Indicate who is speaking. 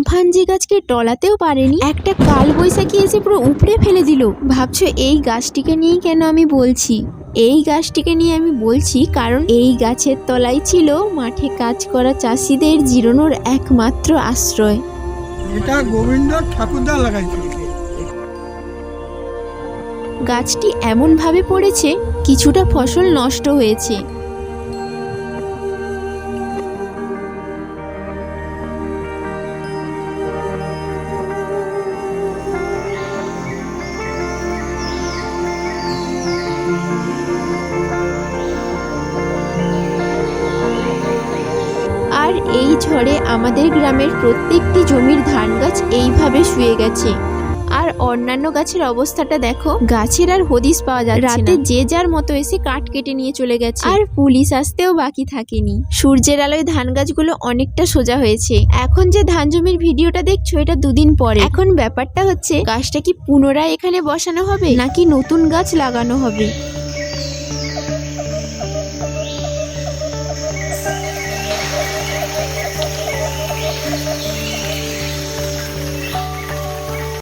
Speaker 1: Amphan যে গাছকে টলাতেও পারেনি, একটা কাল বৈশাখী এসে পুরো উপড়ে ফেলে দিল। ভাবছো এই গাছটিকে নিয়ে কেন আমি বলছি? এই গাছটিকে নিয়ে আমি বলছি কারণ এই গাছের তলায় ছিল মাঠে কাজ করা চাষিদের জিরানোর একমাত্র আশ্রয়।
Speaker 2: এটা গোবিন্দ ঠাকুরদা লাগাইছিল।
Speaker 1: গাছটি এমনভাবে পড়েছে কিছুটা ফসল নষ্ট হয়েছে। আর এই ঝড়ে আমাদের গ্রামের প্রত্যেকটি জমির ধান গাছ এইভাবে শুয়ে গেছে। আর অন্যান্য গাছের অবস্থাটা দেখো, গাছের আর হদিস পাওয়া যাচ্ছে না। রাতে যে যার মতো এসে কাঠ কেটে নিয়ে চলে গেছে, আর পুলিশ আসতেও বাকি থাকেনি। সূর্যের আলোয় ধান গাছগুলো অনেকটা সোজা হয়েছে। এখন যে ধান জমির ভিডিওটা দেখছো এটা দুদিন পরে। এখন ব্যাপারটা হচ্ছে গাছটা কি পুনরায় এখানে বসানো হবে নাকি নতুন গাছ লাগানো হবে।